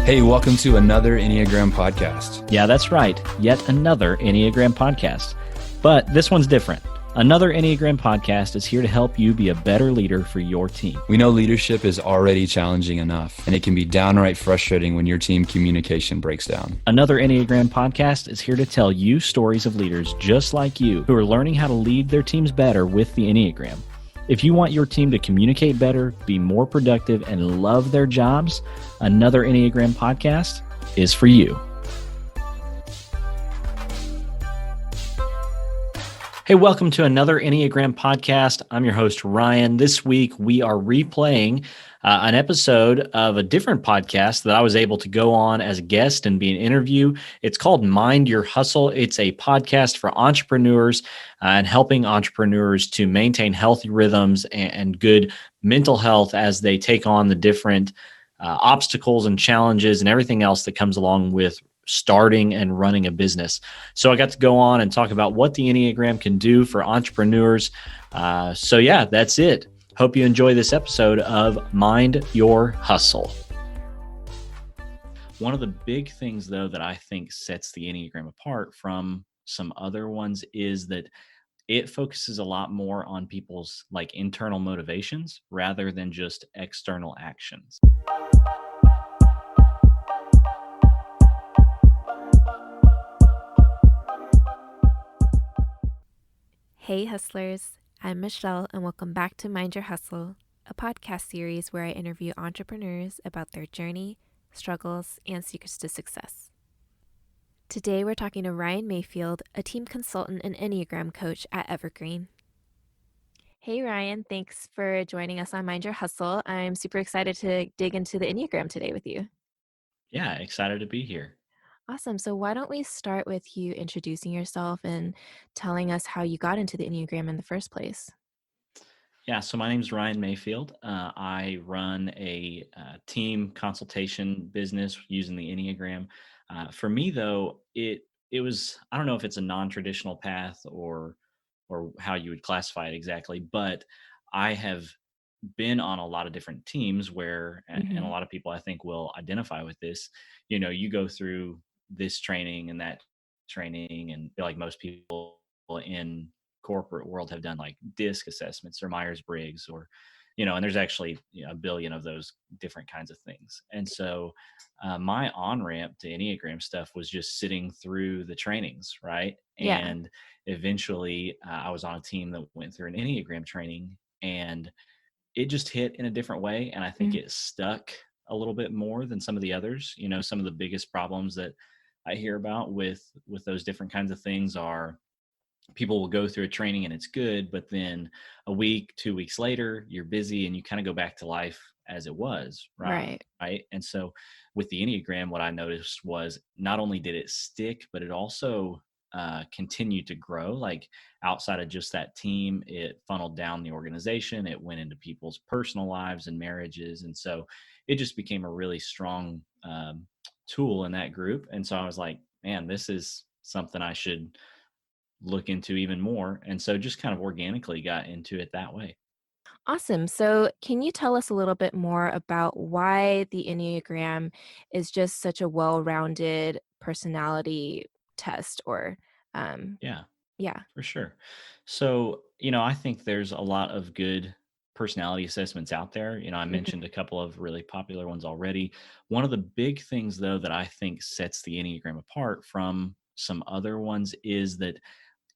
Hey, welcome to another Enneagram podcast. Yeah, that's right. Yet another Enneagram podcast. But this one's different. Another Enneagram podcast is here to help you be a better leader for your team. We know leadership is already challenging enough, and it can be downright frustrating when your team communication breaks down. Another Enneagram podcast is here to tell you stories of leaders just like you who are learning how to lead their teams better with the Enneagram. If you want your team to communicate better, be more productive, and love their jobs, another Enneagram podcast is for you. Hey, welcome to another Enneagram podcast. I'm your host, Ryan. This week, we are replaying an episode of a different podcast that I was able to go on as a guest and be an interview. It's called Mind Your Hustle. It's a podcast for entrepreneurs and helping entrepreneurs to maintain healthy rhythms and good mental health as they take on the different obstacles and challenges and everything else that comes along with starting and running a business. So I got to go on and talk about what the Enneagram can do for entrepreneurs. So yeah, that's it. Hope you enjoy this episode of Mind Your Hustle. One of the big things, though, that I think sets the Enneagram apart from some other ones is that it focuses a lot more on people's internal motivations rather than just external actions. Hey hustlers, I'm Michelle and welcome back to Mind Your Hustle, a podcast series where I interview entrepreneurs about their journey, struggles, and secrets to success. Today we're talking to Ryan Mayfield, a team consultant and Enneagram coach at Evergreen. Hey Ryan, thanks for joining us on Mind Your Hustle. I'm super excited to dig into the Enneagram today with you. Yeah, excited to be here. Awesome. So why don't we start with you introducing yourself and telling us how you got into the Enneagram in the first place? Yeah, so my name is Ryan Mayfield. I run a team consultation business using the Enneagram. For me, though, it was, I don't know if it's a non-traditional path or how you would classify it exactly, but I have been on a lot of different teams where, and a lot of people I think will identify with this. You know, you go through this training and that training, and feel like most people in corporate world have done like DISC assessments or Myers-Briggs or, and there's actually a billion of those different kinds of things. And so my on-ramp to Enneagram stuff was just sitting through the trainings, right? Yeah. And eventually I was on a team that went through an Enneagram training, and it just hit in a different way. And I think it stuck a little bit more than some of the others. Some of the biggest problems that I hear about with those different kinds of things are people will go through a training and it's good, but then a week, 2 weeks later, you're busy and you kind of go back to life as it was. Right. And so with the Enneagram, what I noticed was not only did it stick, but it also continued to grow. Like outside of just that team, it funneled down the organization. It went into people's personal lives and marriages. And so it just became a really strong tool in that group. And so I was like, man, this is something I should look into even more. And so just kind of organically got into it that way. Awesome. So can you tell us a little bit more about why the Enneagram is just such a well-rounded personality test or yeah. For sure. So, I think there's a lot of good personality assessments out there. I mentioned a couple of really popular ones already. One of the big things, though, that I think sets the Enneagram apart from some other ones is that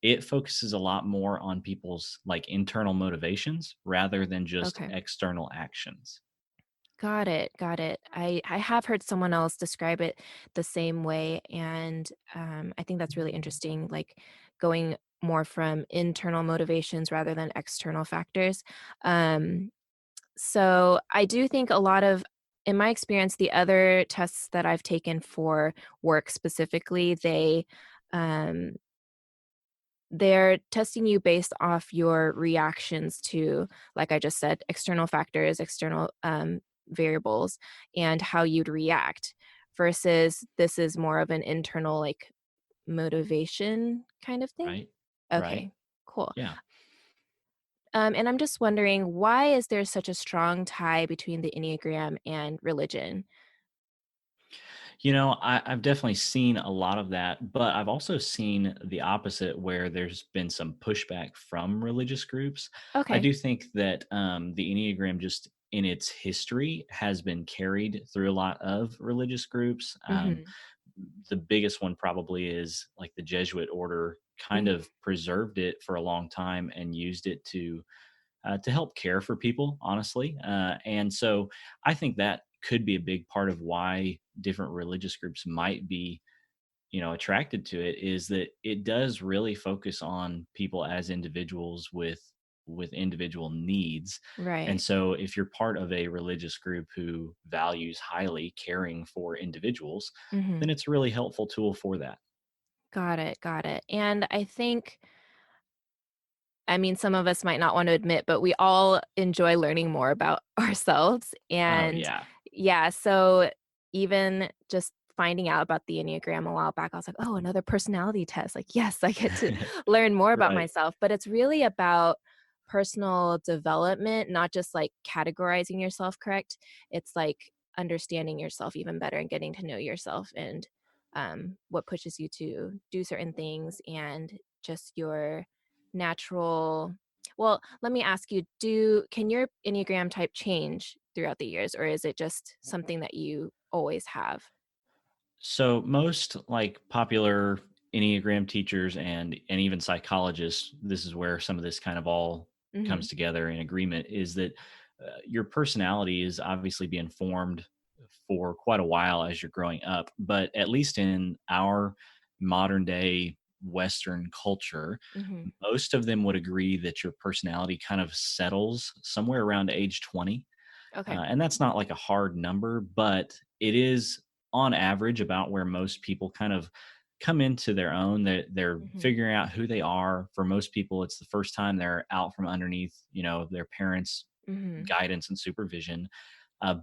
it focuses a lot more on people's internal motivations rather than just Okay. external actions. Got it. I have heard someone else describe it the same way. And I think that's really interesting, like going more from internal motivations rather than external factors. Um, so I do think in my experience, the other tests that I've taken for work specifically, um, they're testing you based off your reactions to, like I just said, external factors, external variables, and how you'd react, versus this is more of an internal, like, motivation kind of thing. Right. Right. Okay, cool. Yeah. And I'm just wondering, why is there such a strong tie between the Enneagram and religion? I've definitely seen a lot of that, but I've also seen the opposite where there's been some pushback from religious groups. I Okay. do think that the Enneagram, just in its history, has been carried through a lot of religious groups. Mhm. The biggest one probably is like the Jesuit order kind Mhm. of preserved it for a long time and used it to help care for people, honestly. And so I think that could be a big part of why different religious groups might be, attracted to it, is that it does really focus on people as individuals with individual needs. And Right. so if you're part of a religious group who values highly caring for individuals, then Mhm. it's a really helpful tool for that. Got it, got it. And I think I mean, some of us might not want to admit, but we all enjoy learning more about ourselves. Oh And yeah. yeah, so even just finding out about the Enneagram a while back, I was like, oh, another personality test. Like, yes, I get to learn more about Right. myself. But it's really about personal development, not just like categorizing yourself correct. It's like understanding yourself even better and getting to know yourself and what pushes you to do certain things and just your natural well, let me ask you, can your Enneagram type change throughout the years, or is it just something that you always have? So most like popular Enneagram teachers and even psychologists, this is where some of this kind of all Mhm, comes together in agreement, is that your personality is obviously being formed for quite a while as you're growing up, but at least in our modern day Western culture, mhm. most of them would agree that your personality kind of settles somewhere around age 20. Okay. And that's not like a hard number, but it is on average about where most people kind of come into their own. They're Mhm, figuring out who they are. For most people, it's the first time they're out from underneath, their parents' mhm, guidance and supervision.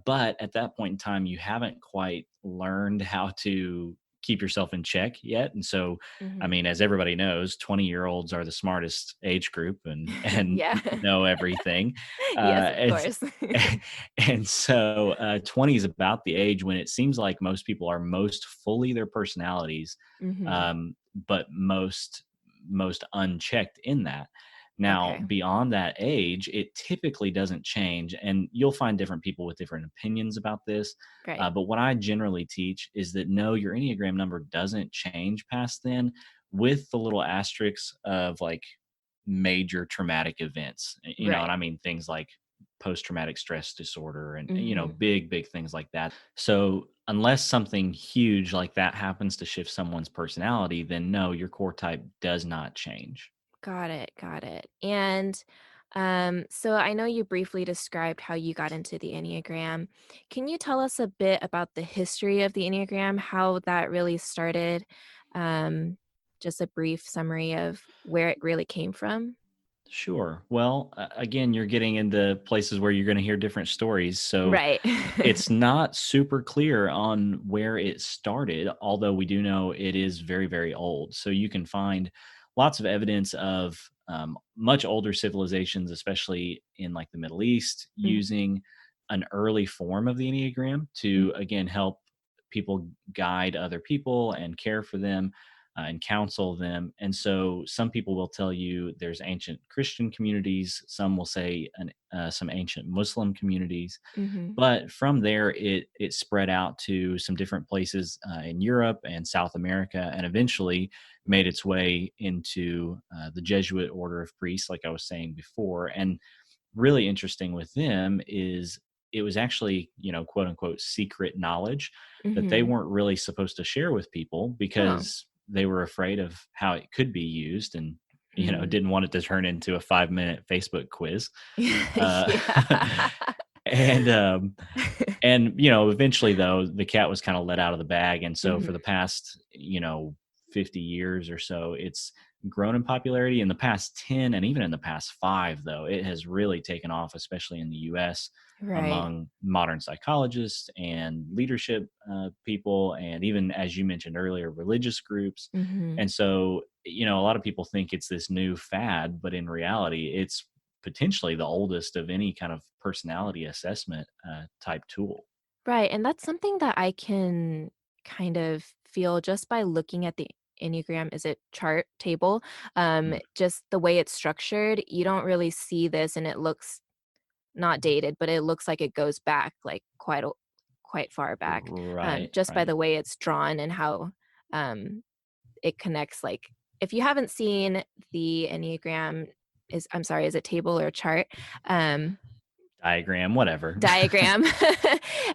But at that point in time, you haven't quite learned how to keep yourself in check yet. And so, I mhm. mean, as everybody knows, 20-year-olds are the smartest age group and Yeah. know everything. Yes, of And course. and so 20 is about the age when it seems like most people are most fully their personalities, Mhm. um, but most unchecked in that. Now, Okay. beyond that age, it typically doesn't change, and you'll find different people with different opinions about this. Right. But what I generally teach is that no, your Enneagram number doesn't change past then, with the little asterisks of like major traumatic events. And Right. I mean things like post traumatic stress disorder and, Mhm. big things like that. So, unless something huge like that happens to shift someone's personality, then no, your core type does not change. Got it, got it. And, so I know you briefly described how you got into the Enneagram. Can you tell us a bit about the history of the Enneagram, how that really started? Um, just a brief summary of where it really came from? Sure. Well, again, you're getting into places where you're going to hear different stories. So Right. it's not super clear on where it started, although we do know it is very, very old. So you can find lots of evidence of much older civilizations, especially in like the Middle East, Mhm, using an early form of the Enneagram mm, to, again, help people guide other people and care for them and counsel them. And so some people will tell you there's ancient Christian communities, some will say some ancient Muslim communities. mhm, But from there, it spread out to some different places in Europe and South America, and eventually made its way into the Jesuit order of priests, like I was saying before. And really interesting with them is it was actually, quote unquote, secret knowledge that they mhm. weren't really supposed to share with people Oh. because they were afraid of how it could be used and, Mm. didn't want it to turn into a 5-minute Facebook quiz. Uh, Yeah. and eventually though, the cat was kind of let out of the bag. And so for Mhm. the past, 50 years or so, it's grown in popularity. In the past 10 and even in the past 5, though, it has really taken off, especially in the US Right. among modern psychologists and leadership people, and even, as you mentioned earlier, religious groups. Mhm. And so, a lot of people think it's this new fad, but in reality, it's potentially the oldest of any kind of personality assessment type tool. Right, and that's something that I can kind of feel just by looking at the Enneagram, is it chart table? Mm. Just the way it's structured, you don't really see this, and it looks not dated, but it looks like it goes back like quite far back, Right, just by right. the way it's drawn and how it connects. Like if you haven't seen the Enneagram, I'm sorry, is it table or chart? Um, Diagram, whatever. Diagram.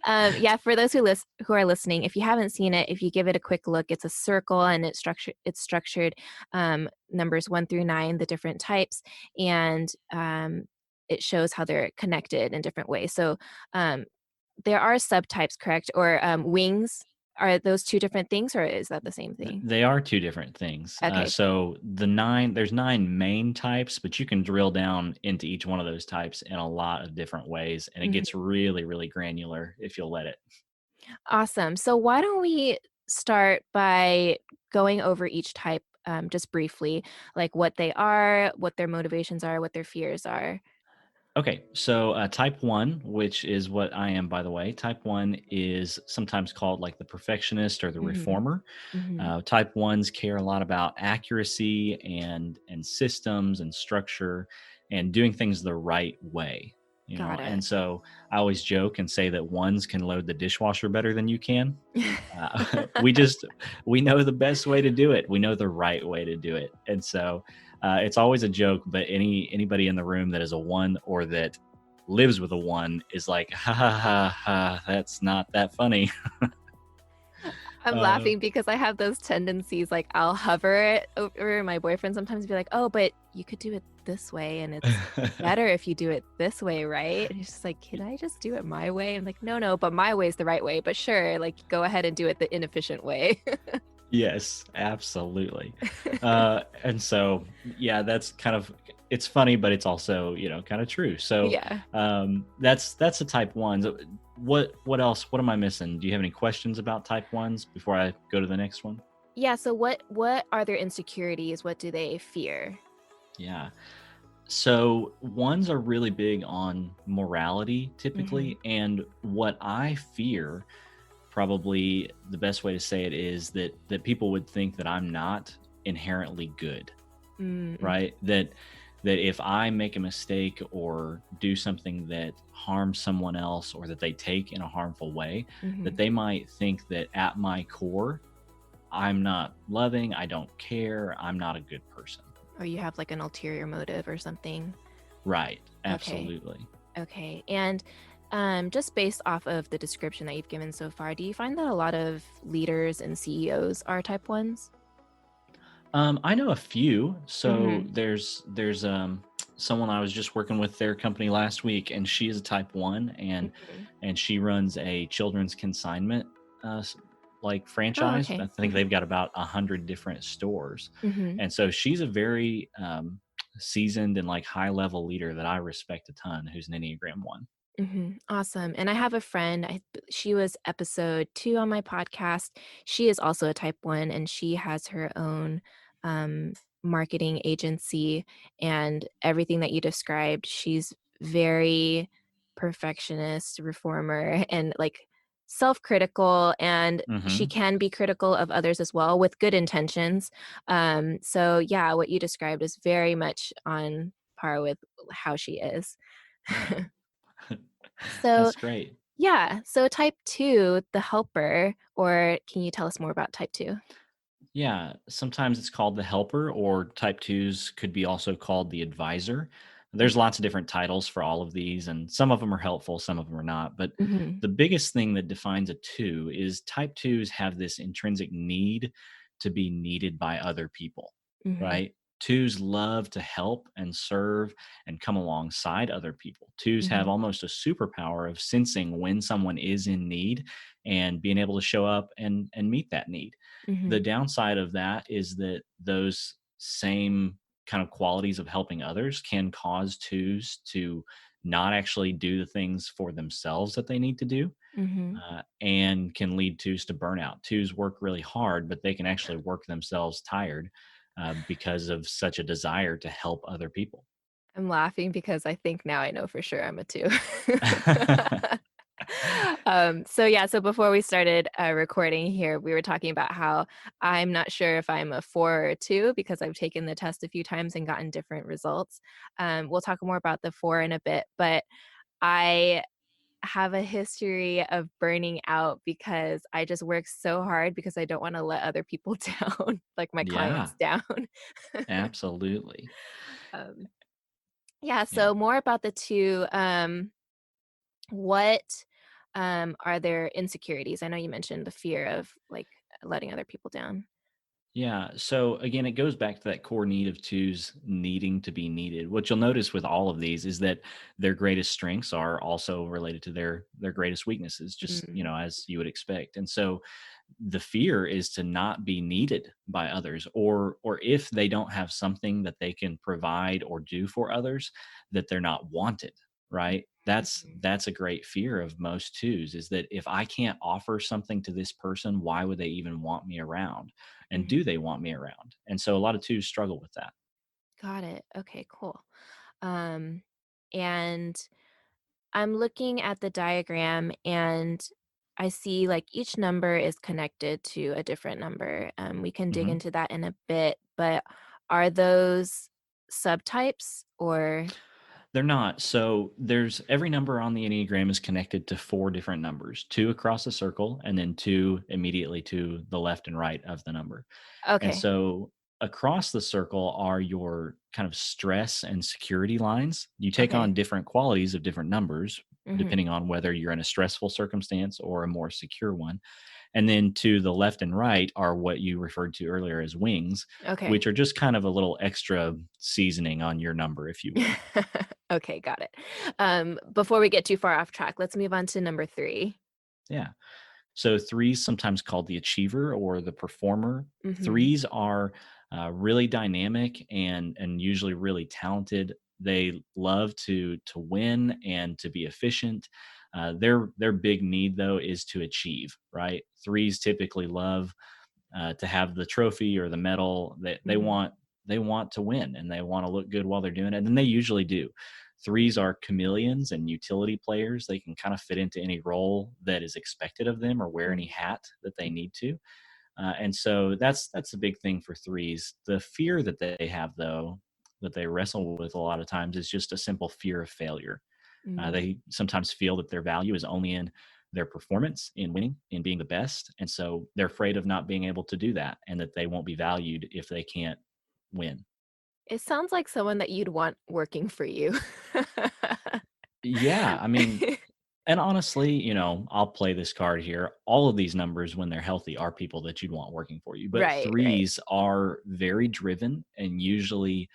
Yeah, for those who are listening, if you haven't seen it, if you give it a quick look, it's a circle and it's structured numbers 1 through 9, the different types, and it shows how they're connected in different ways. So um, there are subtypes, correct? Or wings. Are those two different things, or is that the same thing? They are two different things. Okay. So there's 9 main types, but you can drill down into each one of those types in a lot of different ways, and it Mhm. gets really, really granular if you'll let it. Awesome. So why don't we start by going over each type just briefly, like what they are, what their motivations are, what their fears are. Okay, so type 1, which is what I am, by the way, type 1 is sometimes called like the perfectionist or the Hmm. reformer. Hmm. Type 1s care a lot about accuracy and systems and structure and doing things the right way. Got And it. so I always joke and say that ones can load the dishwasher better than you can. We just we know the best way to do it. We know the right way to do it, and so it's always a joke. But anybody in the room that is a one or that lives with a one is like, ha ha ha ha. That's not that funny. I'm Uh, laughing because I have those tendencies. Like I'll hover it over my boyfriend sometimes, and be like, "Oh, but you could do it this way, and it's better if you do it this way, right?" And he's just like, "Can I just do it my way?" I'm like, "No, no, but my way is the right way. But sure, like go ahead and do it the inefficient way." Yes, absolutely. And so, yeah, that's kind of it's funny, but it's also kind of true. So Yeah. that's the type ones. What else? What am I missing? Do you have any questions about type ones before I go to the next one? Yeah, so what are their insecurities? What do they fear? Yeah. So ones are really big on morality Mhm. typically, and what I fear, probably the best way to say it is that people would think that I'm not inherently good, Mm, mhm, right? That if I make a mistake or do something that harms someone else or that they take in a harmful way, that mhm. they might think that at my core, I'm not loving, I don't care, I'm not a good person. Or you have like an ulterior motive or something. Right. Okay. Absolutely. Okay. And just based off of the description that you've given so far, do you find that a lot of leaders and CEOs are type ones? I know a few. So Mhm. there's someone I was just working with their company last week, and she is a type one, Mhm. and she runs a children's consignment like Oh, franchise. I okay. think they've got about 100 different stores, Mhm. and so she's a very seasoned and like high level leader that I respect a ton. Who's an Enneagram one. Mhm. Awesome. And I have a friend, she was episode 2 on my podcast. She is also a type 1, and she has her own um, marketing agency, and everything that you described, she's very perfectionist, reformer, and like self-critical, and she Hmm. can be critical of others as well with good intentions. So yeah, what you described is very much on par with how she is. Yeah, So that's great. yeah. So type 2, the helper, or can you tell us more about type 2? Yeah, sometimes it's called the helper, or type twos could be also called the advisor. There's Okay. lots of different titles for all of these, and some of them are helpful, some of them are not. But Mhm. the biggest thing that defines a two is type twos have this intrinsic need to be needed by other people, Mhm. right? Twos love to help and serve and come alongside other people. Twos have Mhm. almost a superpower of sensing when someone is in need and being able to show up and meet that need. The Mhm. downside of that is that those same kind of qualities of helping others can cause twos to not actually do the things for themselves that they need to do, Mhm. and can lead twos to burnout. Twos work really hard, but they can actually work themselves tired because of such a desire to help other people. I'm laughing because I think now I know for sure I'm a 2. So before we started recording here, we were talking about how I'm not sure if I'm a 4 or 2 because I've taken the test a few times and gotten different results. We'll talk more about the 4 in a bit, but I have a history of burning out because I just work so hard because I don't want to let other people down, like my Yeah, clients down. absolutely. um, yeah, Yeah. so more about the 2. What are their insecurities? I know you mentioned the fear of like letting other people down. Yeah. So again, it goes back to that core need of twos needing to be needed. What you'll notice with all of these is that their greatest strengths are also related to their greatest weaknesses, just Mm, as you would expect. And so the fear is to not be needed by others, or if they don't have something that they can provide or do for others, that they're not wanted, right? mhm, That's a great fear of most twos, is that if I can't offer something to this person, why would they even want me around? And mhm. do they want me around? And so a lot of twos struggle with that. Got it. Okay, cool. Um, and I'm looking at the diagram and I see like each number is connected to a different number. We can dig Mhm. into that in a bit, but are those subtypes or They're not. So there's every number on the Enneagram is connected to four different numbers, two across the circle, and then two immediately to the left and right of the number. And okay. so across the circle are your kind of stress and security lines. You take Okay. on different qualities of different numbers, Hmm. depending on whether you're in a stressful circumstance or a more secure one. And then to the left and right are what you referred to earlier as wings, Okay. which are just kind of a little extra seasoning on your number, if you will. Okay, got it. Before we get too far off track, let's move on to number 3. Yeah. So threes, sometimes called the achiever or the performer. Mhm, Threes are really dynamic and usually really talented. They love to win and to be efficient. Their big need though is to achieve. Right, threes typically love to have the trophy or the medal. That mhm, they want to win and they want to look good while they're doing it, and they usually do. Threes are chameleons and utility players. They can kind of fit into any role that is expected of them or wear any mhm, hat that they need to. And so that's a big thing for threes. The fear that they have, though, that they wrestle with a lot of times is just a simple fear of failure. mm. They sometimes feel that their value is only in their performance, in winning, in being the best. And so they're afraid of not being able to do that and that they won't be valued if they can't win. It sounds like someone that you'd want working for you. Yeah. I mean, and honestly, I'll play this card here. All of these numbers, when they're healthy, are people that you'd want working for you. But Right, right. threes are very driven and usually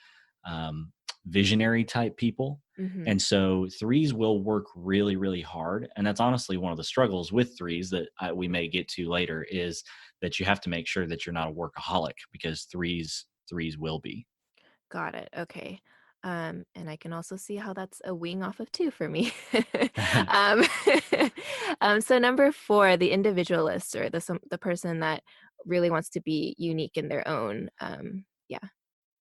um, visionary type people. Mhm. And so threes will work really, really hard. And that's honestly one of the struggles with threes that we may get to later, is that you have to make sure that you're not a workaholic, because threes will be. Got it, okay. And I can also see how that's a wing off of 2 for me. Um, so number 4, the individualist or the person that really wants to be unique in their own, yeah.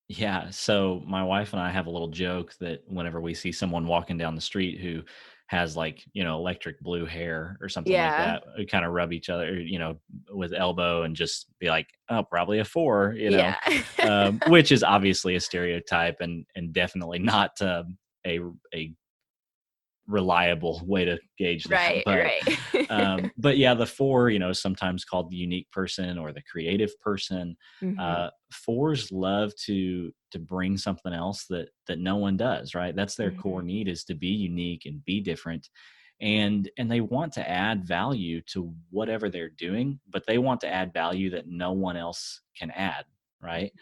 Yeah. So my wife and I have a little joke that whenever we see someone walking down the street who has, like, electric blue hair or something like Yeah. that, we kind of rub each other, with elbow and just be like, oh, probably a 4, Yeah. which is obviously a stereotype and definitely not a reliable way to gauge that. Right, But right. but yeah, the 4, sometimes called the unique person or the creative person. Mhm, Fours love to bring something else that no one does, right? That's their core mhm, need, is to be unique and be different. And they want to add value to whatever they're doing, but they want to add value that no one else can add, right?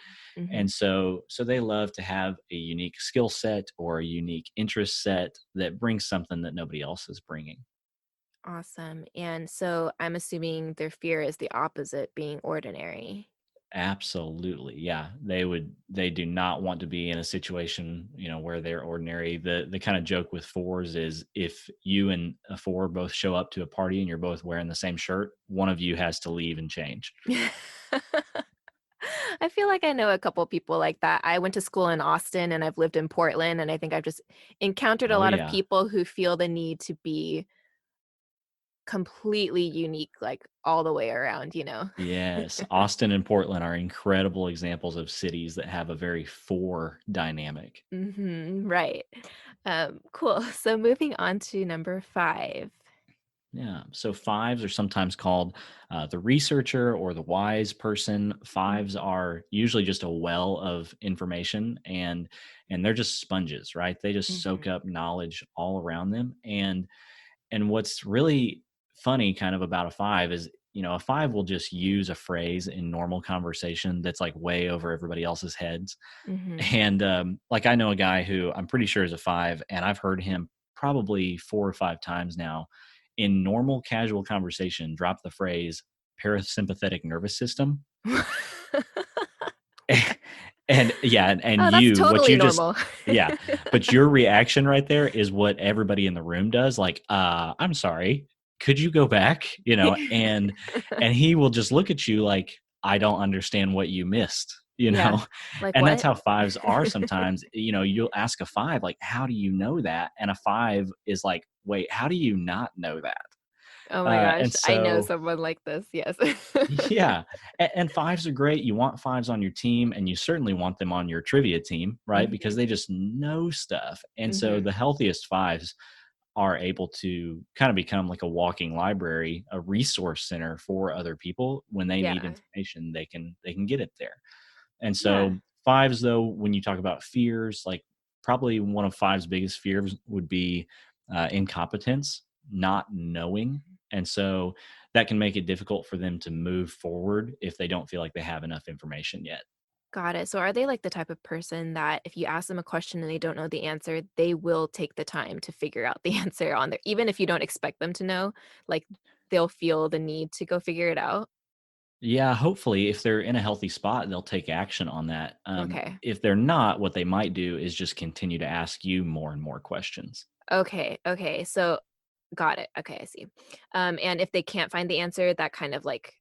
And mhm. so they love to have a unique skill set or a unique interest set that brings something that nobody else is bringing. Awesome, and so I'm assuming their fear is the opposite, being ordinary. Absolutely. Yeah. They do not want to be in a situation, where they're ordinary. The kind of joke with fours is, if you and a 4 both show up to a party and you're both wearing the same shirt, one of you has to leave and change. I feel like I know a couple people like that. I went to school in Austin and I've lived in Portland, and I think I've just encountered a Oh lot of yeah. people who feel the need to be completely unique, like all the way around, you know? Yes, Austin and Portland are incredible examples of cities that have a very four dynamic. Right. Cool. So moving on to number 5. Yeah. So fives are sometimes called the researcher or the wise person. Fives Mhm. are usually just a well of information, and they're just sponges, right? They just soak Mhm. up knowledge all around them. And what's really funny kind of about a five is, a five will just use a phrase in normal conversation that's like way over everybody else's heads. Mhm. And like I know a guy who I'm pretty sure is a five, and I've heard him probably 4 or 5 times now in normal casual conversation drop the phrase parasympathetic nervous system. And yeah, and Oh, that's you, what totally you just, normal. yeah, but your reaction right there is what everybody in the room does. Like, I'm sorry, could you go back? And he will just look at you like, I don't understand what you missed, Yeah. Like, and that's what? how fives are sometimes. You'll ask a five, like, how do you know that? And a five is like, wait, how do you not know that? Oh my gosh, And I know so someone like this, yes. yeah, and fives are great. You want fives on your team, and you certainly want them on your trivia team, right? Because Mhm. they just know stuff. And so Mhm. the healthiest fives are able to kind of become like a walking library, a resource center for other people. When they need Yeah. information, they can get it there. And Yeah. so fives, though, when you talk about fears, like probably one of five's biggest fears would be incompetence, not knowing. And so that can make it difficult for them to move forward if they don't feel like they have enough information yet. Got it. So are they like the type of person that if you ask them a question and they don't know the answer, they will take the time to figure out the answer on their, even if you don't expect them to know, like they'll feel the need to go figure it out? Yeah, hopefully, if they're in a healthy spot, they'll take action on that. Okay. If they're not, what they might do is just continue to ask you more and more questions. Okay. Okay. So got it. Okay, I see. And if they can't find the answer, that kind of like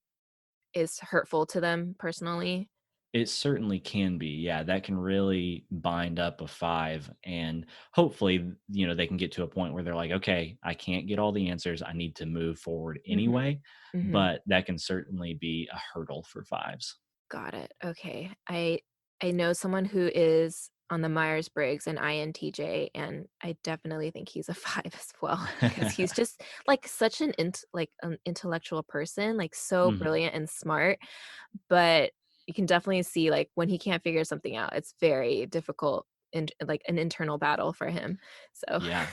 is hurtful to them personally. It certainly can be. Yeah, that can really bind up a five. And hopefully, they can get to a point where they're like, okay, I can't get all the answers. I need to move forward Mhm. anyway. Mhm. But that can certainly be a hurdle for fives. Got it. Okay. I know someone who is on the Myers-Briggs and INTJ, and I definitely think he's a 5 as well because he's just like such an intellectual person, like so Mhm. brilliant and smart, but you can definitely see like when he can't figure something out, it's very difficult and like an internal battle for him. So Yeah.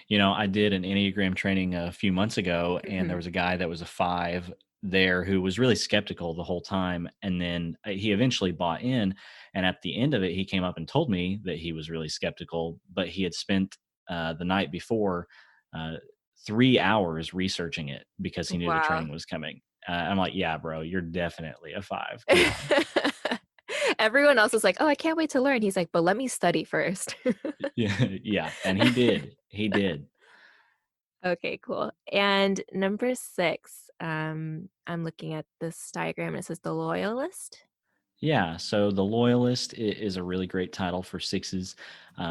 Yeah. I did an Enneagram training a few months ago, and there Mhm. was a guy that was a five there who was really skeptical the whole time. And then he eventually bought in. And at the end of it, he came up and told me that he was really skeptical, but he had spent the night before uh, 3 hours researching it because he knew the Wow. training was coming. I'm like, yeah, bro, you're definitely a five. Come on. Everyone else is like, "Oh, I can't wait to learn." He's like, "But let me study first." Yeah. Yeah. And he did. He did. Okay, cool. And number 6, I'm looking at this diagram and it says the loyalist. Yeah, so the loyalist is a really great title for sixes.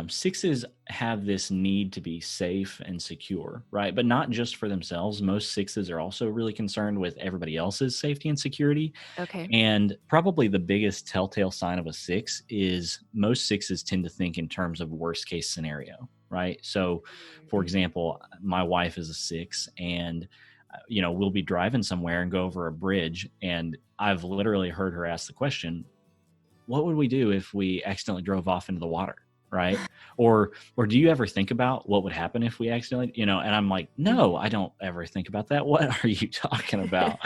Sixes have this need to be safe and secure, right? But not just for themselves. Most sixes are also really concerned with everybody else's safety and security. Okay. And probably the biggest telltale sign of a six is most sixes tend to think in terms of worst case scenario, right? So, for Mhm. example, my wife is a six, and we'll be driving somewhere and go over a bridge, and I've literally heard her ask the question, what would we do if we accidentally drove off into the water, right? Or do you ever think about what would happen if we accidentally, and I'm like, no, Mhm. I don't ever think about that. What are you talking about?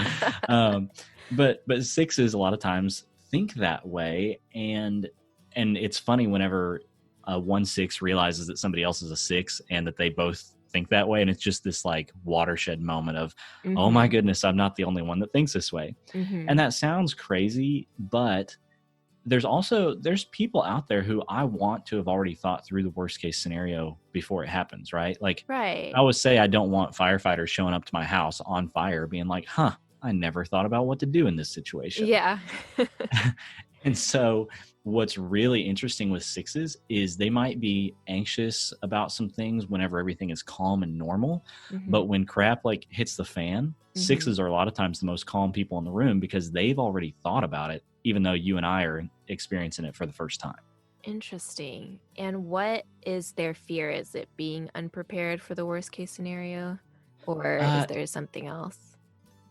um but sixes a lot of times think that way, and it's funny whenever a 1-6 realizes that somebody else is a six and that they both think that way, and it's just this like watershed moment of, oh my Mhm. goodness, I'm not the only one that thinks this way. And Mhm. that sounds crazy, but there's people out there who I want to have already thought through the worst case scenario before it happens, right? Like, I Right. always say I don't want firefighters showing up to my house on fire being like, I never thought about what to do in this situation. Yeah. And so what's really interesting with sixes is they might be anxious about some things whenever everything is calm and normal. Hmm. But when crap like hits the fan, Hmm. sixes are a lot of times the most calm people in the room because they've already thought about it, even though you and I are experiencing it for the first time. Interesting. And what is their fear? Is it being unprepared for the worst case scenario? Or is Uh, there something else?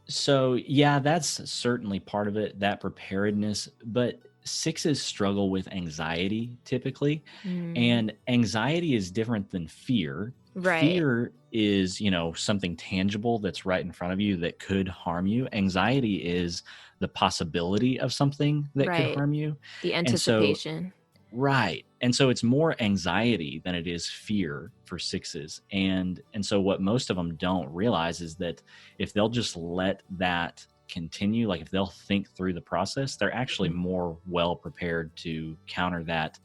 So, yeah, that's certainly part of it, that preparedness. But sixes struggle with anxiety typically. Mm, And anxiety is different than fear. right, Fear is, something tangible that's right in front of you that could harm you. Anxiety is the possibility of something that could right. harm you. The And so anticipation. right. And so it's more anxiety than it is fear for sixes. And so what most of them don't realize is that if they'll just let that continue, like if they'll think through the process, they're actually Mhm, more well prepared to counter that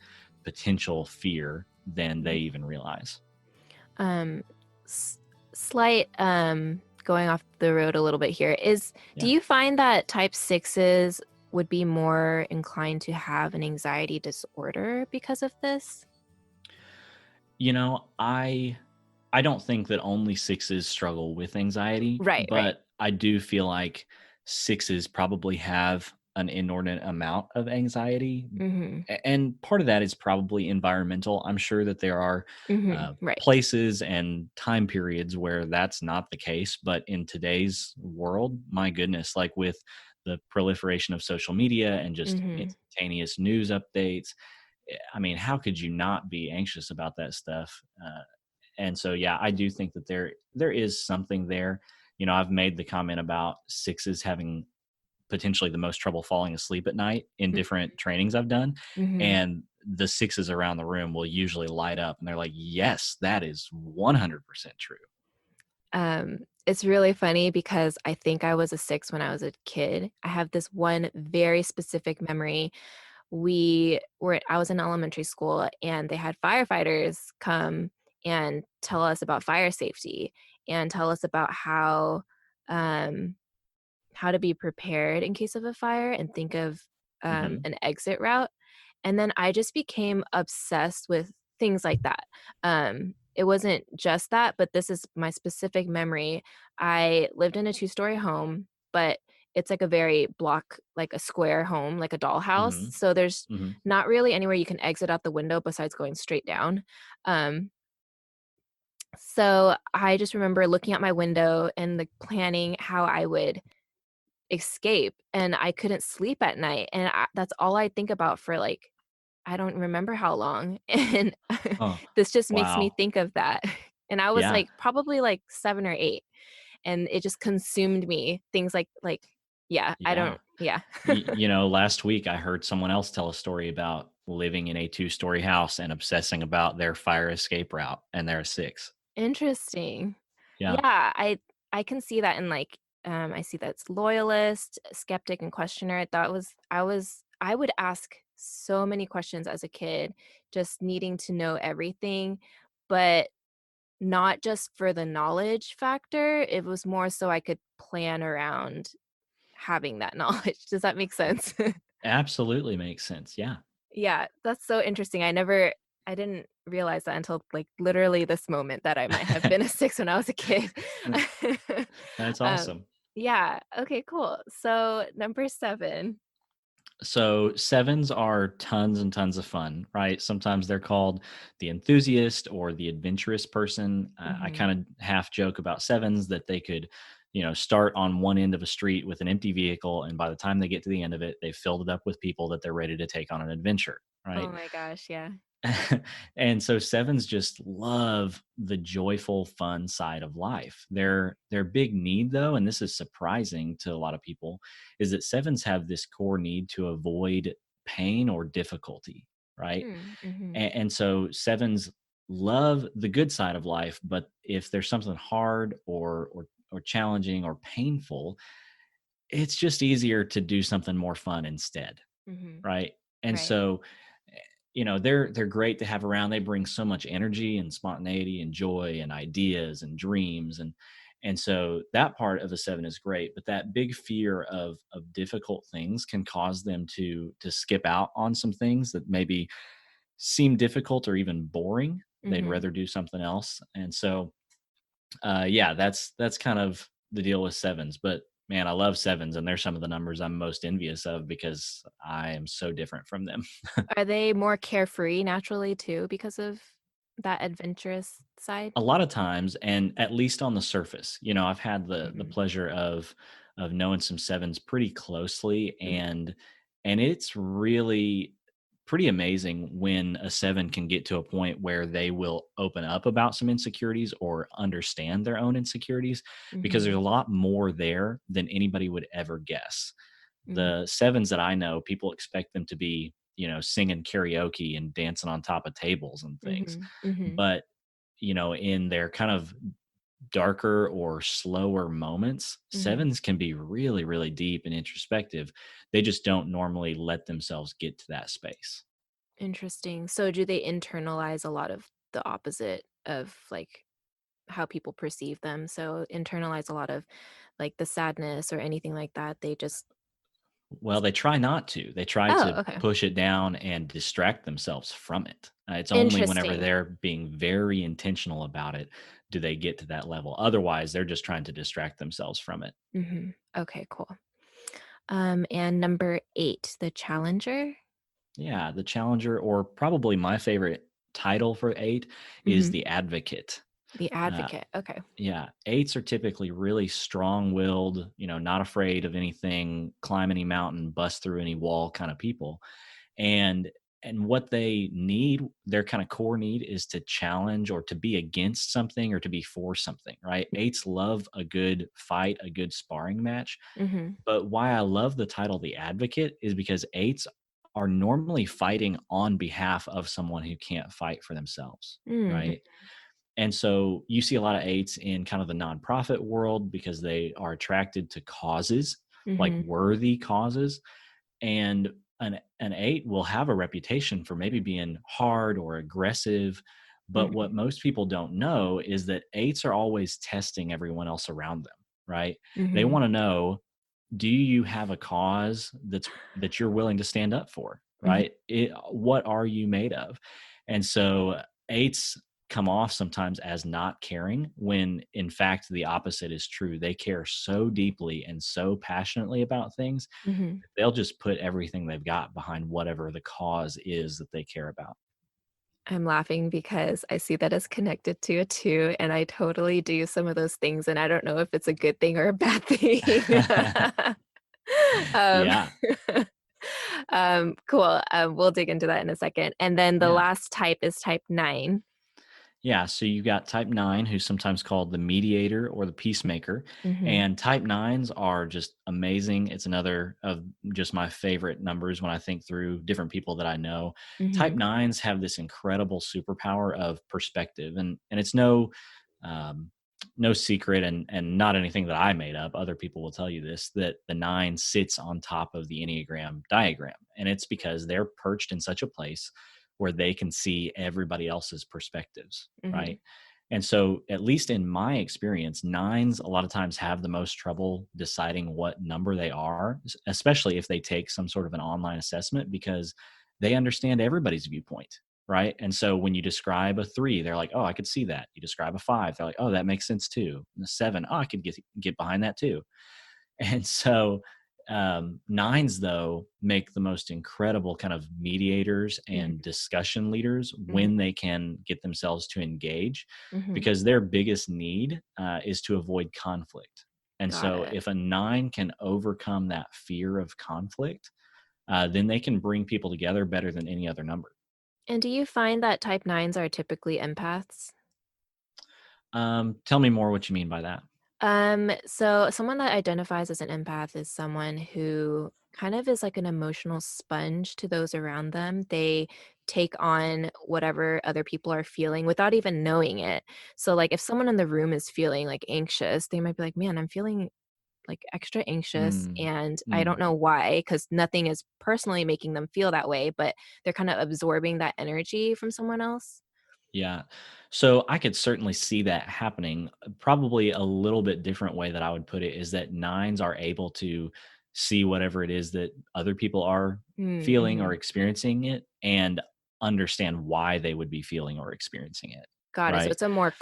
potential fear than they mhm. even realize. Um, s- Slight going off the road a little bit here is, do Yeah. you find that type sixes would be more inclined to have an anxiety disorder because of this? I don't think that only sixes struggle with anxiety, Right, right. but I do feel like sixes probably have an inordinate amount of anxiety. Mm-hmm. And part of that is probably environmental. I'm sure that there are Mm-hmm. Right. places and time periods where that's not the case. But in today's world, my goodness, like with the proliferation of social media and just Mm-hmm. instantaneous news updates, I mean, how could you not be anxious about that stuff? And so, yeah, I do think that there is something there. I've made the comment about sixes having potentially the most trouble falling asleep at night in different trainings I've done, Mm-hmm. and the sixes around the room will usually light up, and they're like, "Yes, that is 100% true." It's really funny because I think I was a six when I was a kid. I have this one very specific memory. I was in elementary school and they had firefighters come and tell us about fire safety and tell us about um, how to be prepared in case of a fire and think of Hmm. an exit route. And then I just became obsessed with things like that. It wasn't just that, but this is my specific memory. I lived in a two-story home, but it's like a very block, like a square home, like a dollhouse. Hmm. So there's Hmm. not really anywhere you can exit out the window besides going straight down. Um, so I just remember looking at my window and like planning how I would escape, and I couldn't sleep at night, and that's all I think about for, like, I don't remember how long, and Oh, this just makes me wow. think of that, and I was, Yeah. like, probably, like, 7 or 8, and it just consumed me, things like yeah, I Yeah. don't yeah. Last week I heard someone else tell a story about living in a two-story house and obsessing about their fire escape route, and they're a six. Interesting. Yeah. Yeah, I can see that in, like, I see that's loyalist, skeptic, and questioner. I would ask so many questions as a kid, just needing to know everything, but not just for the knowledge factor, it was more so I could plan around having that knowledge. Does that make sense? Absolutely makes sense. Yeah. Yeah, that's so interesting. I didn't realize that until, like, literally this moment that I might have been a 6 when I was a kid. That's Um, awesome. yeah, okay, cool. So, number 7. So sevens are tons and tons of fun, right? Sometimes they're called the enthusiast or the adventurous person. I Mhm. kind of half joke about sevens that they could, start on one end of a street with an empty vehicle, and by the time they get to the end of it, they've filled it up with people that they're ready to take on an adventure, Oh right? my gosh, yeah. And so sevens just love the joyful fun side of life. Their big need though, and this is surprising to a lot of people, is that sevens have this core need to avoid pain or difficulty, right? Mm, mhm, And so sevens love the good side of life, but if there's something hard or challenging or painful, it's just easier to do something more fun instead, mhm. right? And Right. so, they're great to have around. They bring so much energy and spontaneity and joy and ideas and dreams, And so that part of a seven is great, but that big fear of difficult things can cause them to skip out on some things that maybe seem difficult or even boring. They'd Mm-hmm. rather do something else. And so yeah, that's kind of the deal with sevens. But man, I love sevens, and they're some of the numbers I'm most envious of because I am so different from them. Are they more carefree naturally too because of that adventurous side? A lot of times, and at least on the surface, I've had the Mm-hmm. pleasure of knowing some sevens pretty closely, Mm-hmm. and it's really pretty amazing when a seven can get to a point where they will open up about some insecurities or understand their own insecurities, because there's Mm-hmm. a lot more there than anybody would ever guess. Mm-hmm. The sevens that I know, people expect them to be, singing karaoke and dancing on top of tables and things. Mm-hmm. Mm-hmm. But in their kind of darker or slower moments, Mm-hmm. sevens can be really, really deep and introspective. They just don't normally let themselves get to that space. Interesting. So do they internalize a lot of the opposite of like how people perceive them? So internalize a lot of like the sadness or anything like that. They just Well, they try not to. They try Oh, to okay. push it down and distract themselves from it. It's only whenever Interesting. they're being very intentional about it do they get to that level. Otherwise, they're just trying to distract themselves from it. Mm-hmm. Okay, cool. And number 8, the challenger. Yeah, the challenger, or probably my favorite title for eight, is Mm-hmm. the advocate. The Uh, advocate. Okay. Yeah, eights are typically really strong-willed, not afraid of anything, climb any mountain, bust through any wall kind of people. And what they need, their kind of core need, is to challenge or to be against something or to be for something, right? Eights love a good fight, a good sparring match. Mm-hmm. But why I love the title the advocate is because eights are normally fighting on behalf of someone who can't fight for themselves, Mm-hmm. right? And so you see a lot of eights in kind of the nonprofit world because they are attracted to causes, like Mm-hmm. worthy causes. And an eight will have a reputation for maybe being hard or aggressive. But Mm-hmm. what most people don't know is that eights are always testing everyone else around them, right? They Mm-hmm. want to know, do you have a cause that you're willing to stand up for, Mm-hmm. right? What are you made of? And so eights come off sometimes as not caring when in fact the opposite is true. They care so deeply and so passionately about things, Mm-hmm. they'll just put everything they've got behind whatever the cause is that they care about. I'm laughing because I see that as connected to a 2, and I totally do some of those things, and I don't know if it's a good thing or a bad thing. Um, Yeah, cool. We'll dig into that in a second. And then the yeah. last type is type 9. Yeah, so you got type 9, who's sometimes called the mediator or the peacemaker. Mhm, And type 9s are just amazing. It's another of just my favorite numbers when I think through different people that I know. Type mhm, 9s have this incredible superpower of perspective. And it's um, no secret, and not anything that I made up. Other people will tell you this, that the 9 sits on top of the Enneagram diagram. And it's because they're perched in such a place where they can see everybody else's perspectives, mhm, right? And so, at least in my experience, nines a lot of times have the most trouble deciding what number they are, especially if they take some sort of an online assessment, because they understand everybody's viewpoint, right? And so, when you describe a 3, they're like, "Oh, I could see that." You describe a 5, they're like, "Oh, that makes sense too." And a 7, "Oh, I could get behind that too." And so, nines, though, make the most incredible kind of mediators mhm, and discussion leaders mhm, when they can get themselves to engage, mhm. because their biggest need is to avoid conflict. And Got so, it. if a 9 can overcome that fear of conflict, then they can bring people together better than any other number. And do you find that type 9s are typically empaths? Tell me more what you mean by that. So someone that identifies as an empath is someone who kind of is like an emotional sponge to those around them. They take on whatever other people are feeling without even knowing it. So like if someone in the room is feeling like anxious, they might be like, "Man, I'm feeling like extra anxious Mm, and I don't mm. know why because nothing is personally making them feel that way, but they're kind of absorbing that energy from someone else." Yeah. So I could certainly see that happening. Probably a little bit different way that I would put it is that nines are able to see whatever it is that other people are feeling or Mm-hmm. experiencing it and understand why they would be feeling or experiencing it. Got it. So Right. it's a more Yeah.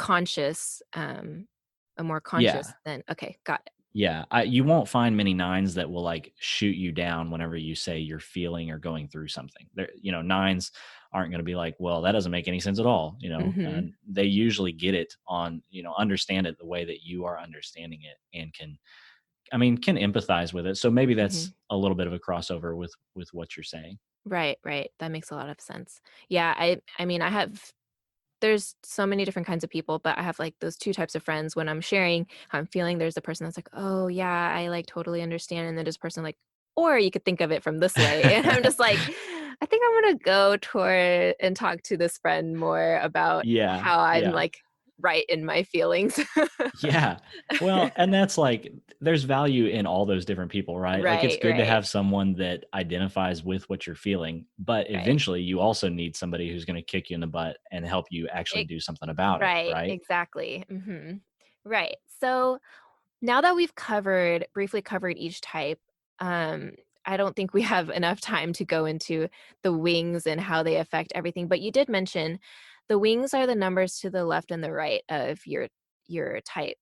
conscious than okay, got it. Yeah, you won't find many nines that will like shoot you down whenever you say you're feeling or going through something. There, nines aren't going to be like, well, that doesn't make any sense at all. Mm-hmm. And they usually get it on, understand it the way that you are understanding it and can empathize with it. So maybe Mm-hmm. that's a little bit of a crossover with what you're saying. Right, right. That makes a lot of sense. Yeah, I mean, I have there's so many different kinds of people, but I have like those two types of friends when I'm sharing how I'm feeling. There's the person that's like, "Oh, yeah, I like totally understand." And then there's a person like, "Or you could think of it from this way." And I'm just like, I think I'm gonna go toward and talk to this friend more about Yeah, how I'm yeah. like right in my feelings. Yeah. Well, and that's like there's value in all those different people, right? Like it's Right, good to right, have someone that identifies with what you're feeling, but right. eventually you also need somebody who's going to kick you in the butt and help you actually It, do something about it, right, right? exactly. Right. So now that we've briefly covered each type, um, I don't think we have enough time to go into the wings and how they affect everything. But you did mention the wings are the numbers to the left and the right of your type.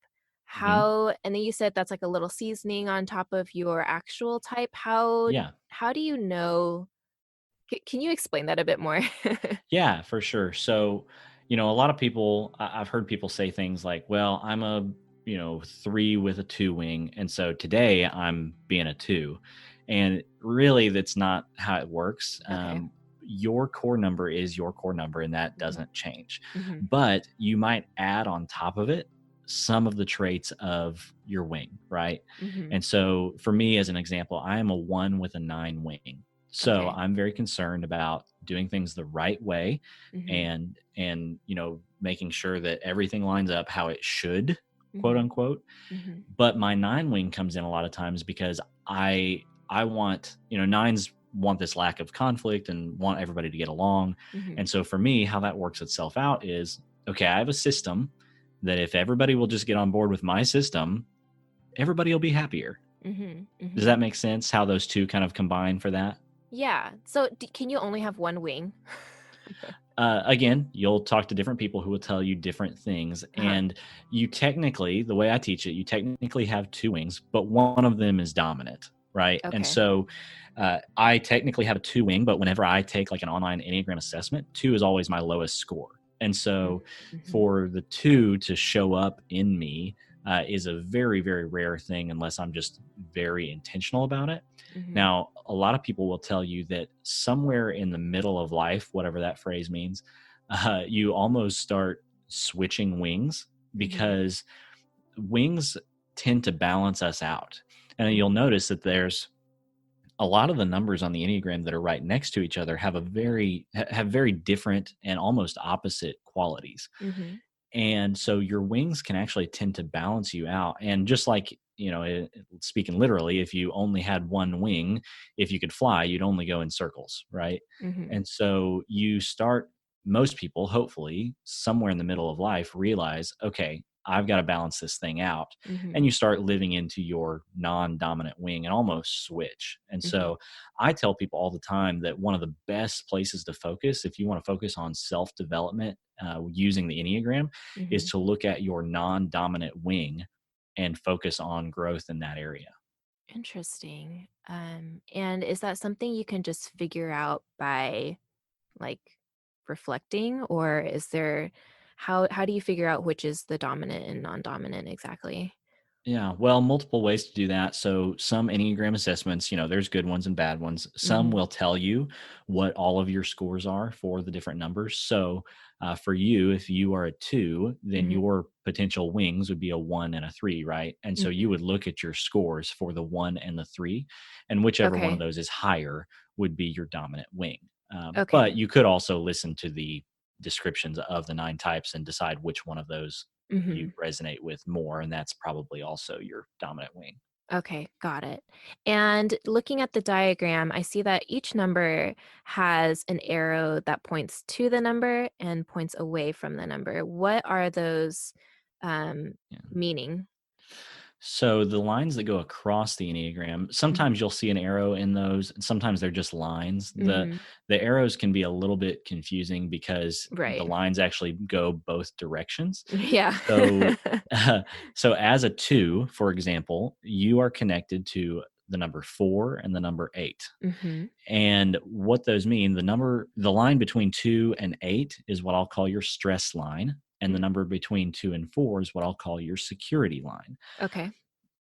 Hmm. And then you said that's like a little seasoning on top of your actual type. Yeah. How do you know? Can you explain that a bit more? Yeah, for sure. So, a lot of people, I've heard people say things like, well, I'm a, three with a two wing. And so today I'm being a two. And really, that's not how it works. Okay. Your core number is your core number, and that Hmm. doesn't change. Hmm. But you might add on top of it some of the traits of your wing, right? Hmm. And so for me, as an example, I am a one with a nine wing. So Okay. I'm very concerned about doing things the right way Hmm. and making sure that everything lines up how it should, quote Hmm. unquote. Hmm. But my nine wing comes in a lot of times because I want, nines want this lack of conflict and want everybody to get along. Hmm. And so for me, how that works itself out is okay, I have a system that if everybody will just get on board with my system, everybody will be happier. Hmm. Does Hmm. that make sense how those two kind of combine for that? Yeah. So can you only have one wing? Again, you'll talk to different people who will tell you different things. Uh-huh. And you technically, the way I teach it, you technically have two wings, but one of them is dominant, right? And Okay. so I technically have a two wing, but whenever I take like an online Enneagram assessment, two is always my lowest score. And so Mm-hmm. for the two to show up in me is a very, very rare thing unless I'm just very intentional about it. Hmm. Now, a lot of people will tell you that somewhere in the middle of life, whatever that phrase means, you almost start switching wings Hmm. because wings tend to balance us out. And you'll Hmm. notice that there's a lot of the numbers on the Enneagram that are right next to each other have very different and almost opposite qualities. Hmm. And so your wings can actually tend to balance you out. And just like, speaking literally, if you only had one wing, if you could fly, you'd only go in circles, right? Hmm. And so most people, hopefully, somewhere in the middle of life, realize, okay, I've got to balance this thing out. And Hmm. you start living into your non dominant wing and almost switch. And Hmm. so I tell people all the time that one of the best places to focus, if you want to focus on self development using the Enneagram, is Hmm. to look at your non-dominant wing and focus on growth in that area. Interesting. And is that something you can just figure out by like reflecting, or is there how do you figure out which is the dominant and non-dominant exactly? Yeah, well, multiple ways to do that. So some Enneagram assessments, there's good ones and bad ones. Some Hmm. will tell you what all of your scores are for the different numbers. So for you, if you are a two, then Hmm. your potential wings would be a one and a three, right? And so you Hmm. would look at your scores for the one and the three, and whichever one of Okay. those is higher would be your dominant wing. But Okay. you could also listen to the descriptions of the nine types and decide which one of those you Hmm. resonate with more, and that's probably also your dominant wing. Okay, got it. And looking at the diagram, I see that each number has an arrow that points to the number and points away from the number. What are those um, Yeah. meaning? So the lines that go across the Enneagram, sometimes you'll see an arrow in those, and sometimes they're just lines. Mm-hmm. The arrows can be a little bit confusing because the Right. lines actually go both directions. Yeah. So so as a 2, for example, you are connected to the number 4 and the number 8. Mm-hmm. And what those mean, the line between 2 and 8 is what I'll call your stress line, and the number between 2 and 4 is what I'll call your security line. Okay.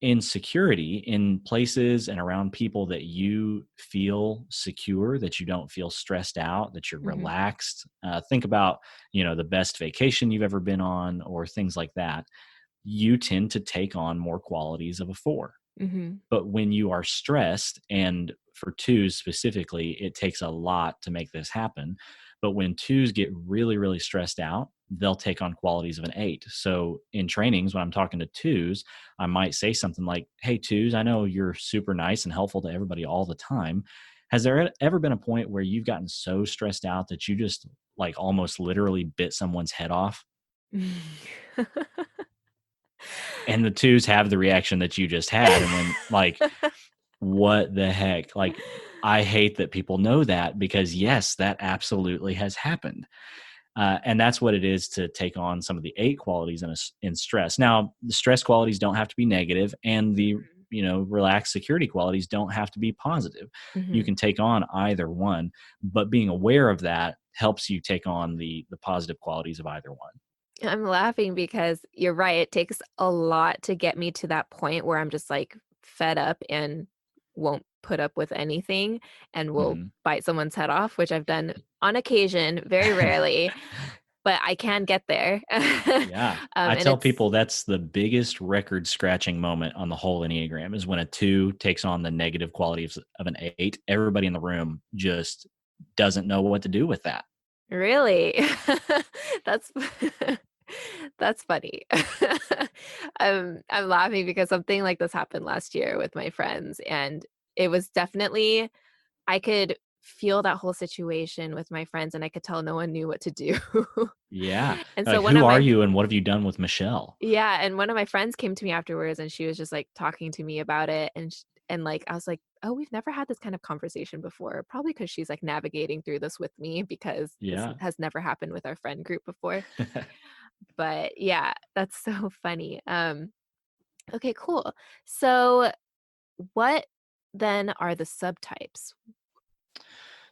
In security, in places and around people that you feel secure, that you don't feel stressed out, that you're Mm-hmm. relaxed. Think about, the best vacation you've ever been on or things like that. You tend to take on more qualities of a 4. Mm-hmm. But when you are stressed, and for twos specifically, it takes a lot to make this happen. But when twos get really, really stressed out, they'll take on qualities of an 8. So in trainings, when I'm talking to twos, I might say something like, "Hey, twos, I know you're super nice and helpful to everybody all the time. Has there ever been a point where you've gotten so stressed out that you just like almost literally bit someone's head off?" And the twos have the reaction that you just had. And when like, what the heck? Like, I hate that people know that because, yes, that absolutely has happened. And that's what it is to take on some of the 8 qualities in stress. Now, the stress qualities don't have to be negative, and the relaxed security qualities don't have to be positive. You Mm-hmm. can take on either one, but being aware of that helps you take on the positive qualities of either one. I'm laughing because you're right. It takes a lot to get me to that point where I'm just like fed up and won't put up with anything and will Mhm. bite someone's head off, which I've done on occasion, very rarely, but I can get there. Yeah. I And tell it's people that's the biggest record scratching moment on the whole Enneagram is when a 2 takes on the negative qualities of an 8. Everybody in the room just doesn't know what to do with that. really that's that's funny. I'm laughing because something like this happened last year with my friends, and it was definitely I could feel that whole situation with my friends, and I could tell no one knew what to do. Yeah. And so Like, one who of are my you and what have you done with Michelle? yeah, and one of my friends came to me afterwards, and she was just, like, talking to me about it, and, like, I was like, "Oh, we've never had this kind of conversation before," probably because she's, like, navigating through this with me because this Yeah. has never happened with our friend group before. But, yeah, that's so funny. Okay, cool. So, what then are the subtypes?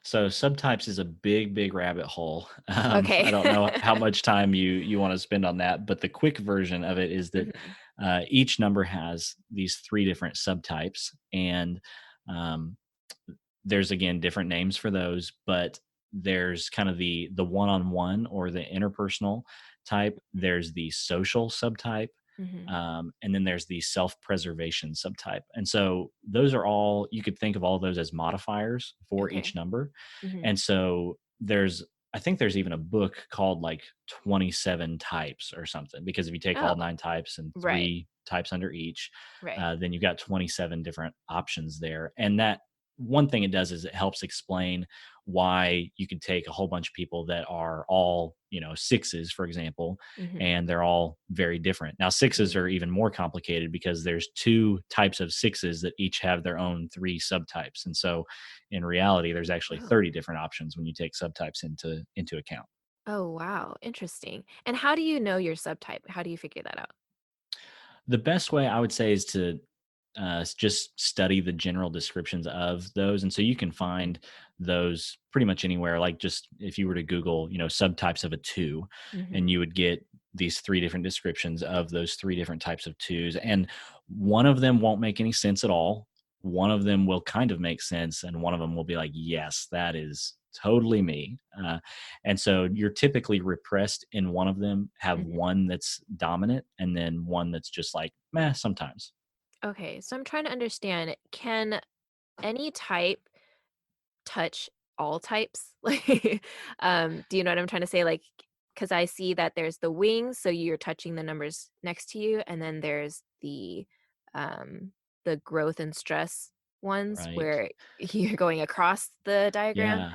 So subtypes is a big, big rabbit hole. Okay. I don't know how much time you want to spend on that, but the quick version of it is that Mhm. each number has these 3 different subtypes, and um, there's again different names for those, but there's kind of the one-on-one or the interpersonal type. There's the social subtype, Mhm. and then there's the self-preservation subtype. And so those are all, you could think of all those as modifiers for each Okay. number. Mhm. And so I think there's even a book called like 27 types or something, because if you take Oh, all 9 types and right, 3 types under each, right. then you've got 27 different options there. And that one thing it does is it helps explain why you could take a whole bunch of people that are all, 6s, for example, Mhm. and they're all very different. Now, 6s Mhm. are even more complicated because there's 2 types of 6s that each have their own 3 subtypes. And so in reality, there's actually Oh. 30 different options when you take subtypes into account. Oh, wow, interesting. And how do you know your subtype? How do you figure that out? The best way I would say is to just study the general descriptions of those. And so you can Mhm. find those pretty much anywhere. Like, just if you were to Google, subtypes of a 2, Mhm. and you would get these 3 different descriptions of those 3 different types of 2s. And one of them won't make any sense at all. One of them will kind of make sense. And one of them will be like, yes, that is totally me. And so you're typically repressed in one of them, have Mhm. one that's dominant, and then one that's just like, meh, sometimes. Okay, so I'm trying to understand, can any type touch all types? Like, do you know what I'm trying to say? Like, because I see that there's the wings, so you're touching the numbers next to you, and then there's um the growth and stress ones Right. where you're going across the diagram? Yeah.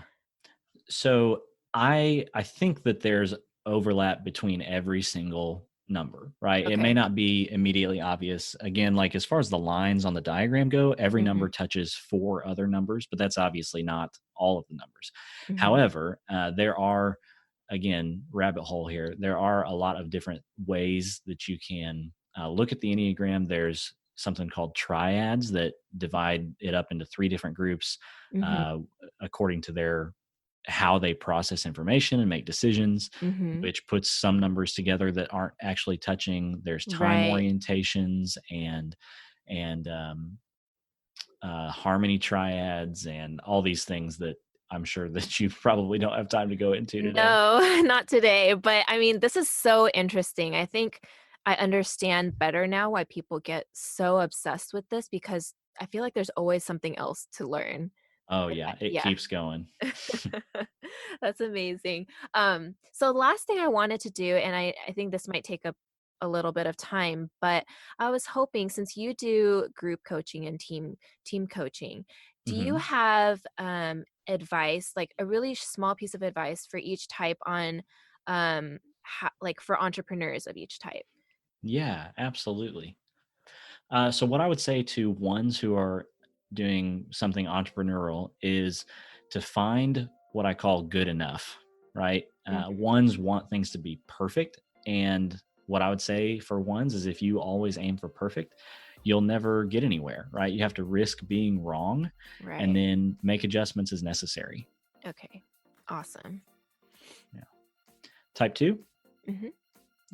So I think that there's overlap between every single number, right? It may Okay. not be immediately obvious. Again, like as far as the lines on the diagram go, every Mm-hmm. number touches four other numbers, but that's obviously not all of the numbers. Mm-hmm. However, there are, again, rabbit hole here. There are a lot of different ways that you can look at the Enneagram. There's something called triads that divide it up into three different groups Mm-hmm. uh, according to their how they process information and make decisions, Mm-hmm. which puts some numbers together that aren't actually touching. There's time Right. orientations and harmony triads and all these things that I'm sure that you probably don't have time to go into today. No, not today. But I mean, this is so interesting. I think I understand better now why people get so obsessed with this because I feel like there's always something else to learn. Oh Like, yeah, it yeah. keeps going. That's amazing. So the last thing I wanted to do, and I think this might take a little bit of time, but I was hoping since you do group coaching and team coaching, do you Hmm. have advice, like a really small piece of advice for each type on like for entrepreneurs of each type? Yeah, absolutely. So what I would say to ones who are doing something entrepreneurial is to find what I call good enough, right? Mhm. Ones want things to be perfect. And what I would say for ones is if you always aim for perfect, you'll never get anywhere, right? You have to risk being wrong and Right. then make adjustments as necessary. Okay. Awesome. Yeah. Type two. Hmm.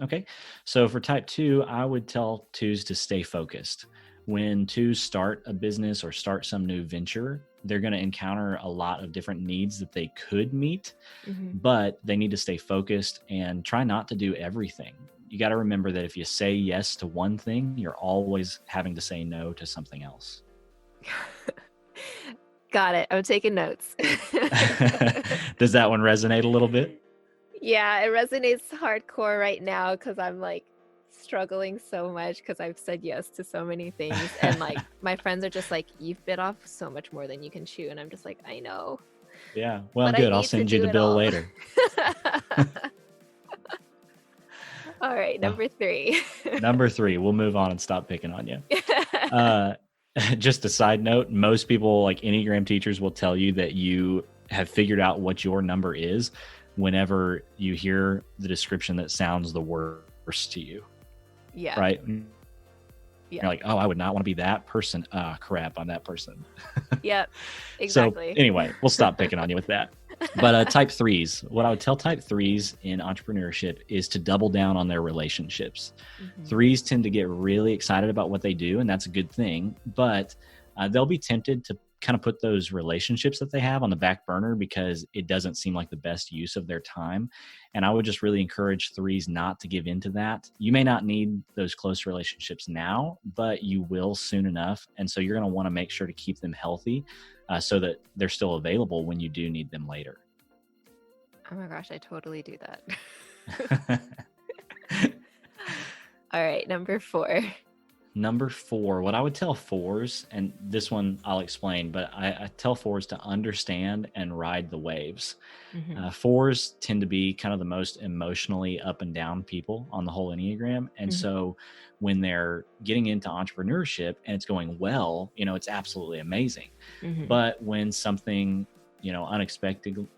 Okay. So for type two, I would tell twos to stay focused. When twos start a business or start some new venture, they're going to encounter a lot of different needs that they could meet, Hmm. but they need to stay focused and try not to do everything. You got to remember that if you say yes to one thing, you're always having to say no to something else. Got it. I'm taking notes. Does that one resonate a little bit? Yeah, it resonates hardcore right now because I'm like struggling so much because I've said yes to so many things. And like my friends are just like, you've bit off so much more than you can chew. And I'm just like, I know, Yeah. Well, but I good. I'll need to send you do the it bill all. later. All right, Well, number 3. number three, we'll move on and stop picking on you. Uh, just a side note, most people, like Enneagram teachers, will tell you that you have figured out what your number is whenever you hear the description that sounds the worst to you, Yeah, right? yeah, You're like, oh, I would not want to be that person. Crap, I'm that person. yep, So exactly. anyway, we'll stop picking on you with that. But type threes, what I would tell type threes in entrepreneurship is to double down on their relationships. Mhm. Threes tend to get really excited about what they do, and that's a good thing. But they'll be tempted to kind of put those relationships that they have on the back burner because it doesn't seem like the best use of their time. And I would just really encourage threes not to give into that. You may not need those close relationships now, but you will soon enough. And so you're going to want to make sure to keep them healthy so that they're still available when you do need them later. Oh my gosh, I totally do that. All right, number 4. Number four, what I would tell fours, and this one I'll explain, but I tell fours to understand and ride the waves. Hmm. Fours tend to be kind of the most emotionally up and down people on the whole Enneagram. And Hmm. so when they're getting into entrepreneurship and it's going well, it's absolutely amazing. Hmm. But when something,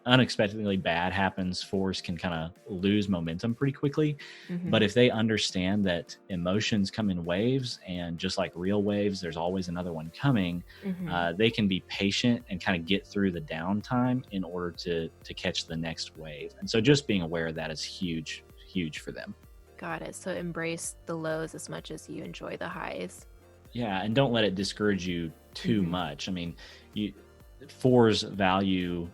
unexpectedly bad happens, fours can kind of lose momentum pretty quickly. Hmm. But if they understand that emotions come in waves, and just like real waves, there's always another one coming, Hmm. they can be patient and kind of get through the downtime in order to catch the next wave. And so just being aware of that is huge, huge for them. Got it. So embrace the lows as much as you enjoy the highs. Yeah, and don't let it discourage you too Hmm. much. I mean, fours value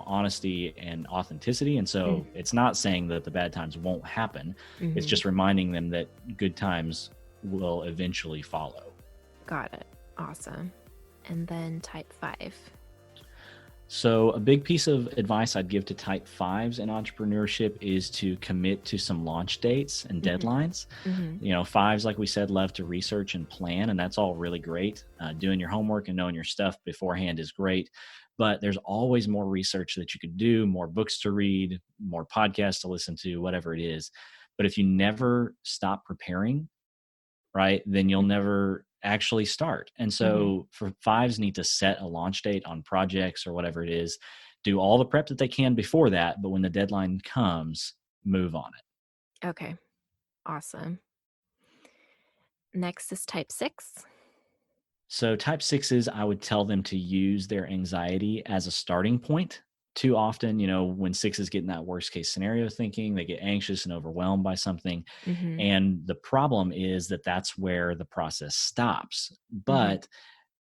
honesty and authenticity, and so it's not saying that the bad times won't happen. It's Hmm. just reminding them that good times will eventually follow. Got it. Awesome. And then type 5. So, a big piece of advice I'd give to type fives in entrepreneurship is to commit to some launch dates and Mm-hmm. deadlines. Mm-hmm. Fives, like we said, love to research and plan, and that's all really great. Doing your homework and knowing your stuff beforehand is great, but there's always more research that you could do, more books to read, more podcasts to listen to, whatever it is. But if you never stop preparing, right, then you'll never actually start. And Mm-hmm. so for fives need to set a launch date on projects or whatever it is, do all the prep that they can before that, but when the deadline comes, move on it. Okay. Awesome. Next is type 6. So type sixes, I would tell them to use their anxiety as a starting point. Too often, when sixes get in that worst case scenario thinking, they get anxious and overwhelmed by something. Mm-hmm. And the problem is that that's where the process stops. Mm-hmm. But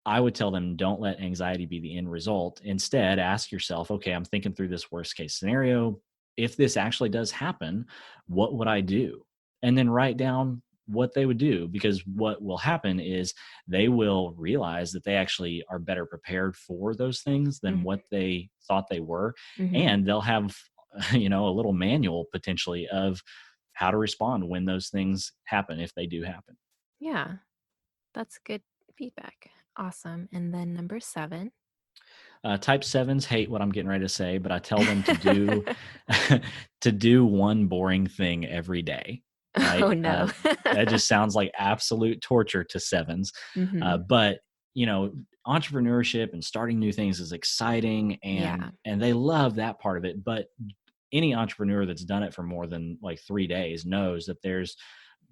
I would tell them, don't let anxiety be the end result. Instead, ask yourself, okay, I'm thinking through this worst case scenario. If this actually does happen, what would I do? And then write down what they would do, because what will happen is they will realize that they actually are better prepared for those things than what they thought they were. Mm-hmm. And they'll have, a little manual potentially of how to respond when those things happen, if they do happen. Yeah, that's good feedback. Awesome. And then number 7. Type sevens hate what I'm getting ready to say, but I tell them to do to do one boring thing every day. Oh Right? no. That just sounds like absolute torture to sevens. Mm-hmm. But entrepreneurship and starting new things is exciting, Yeah. and they love that part of it. But any entrepreneur that's done it for more than like 3 days knows that there's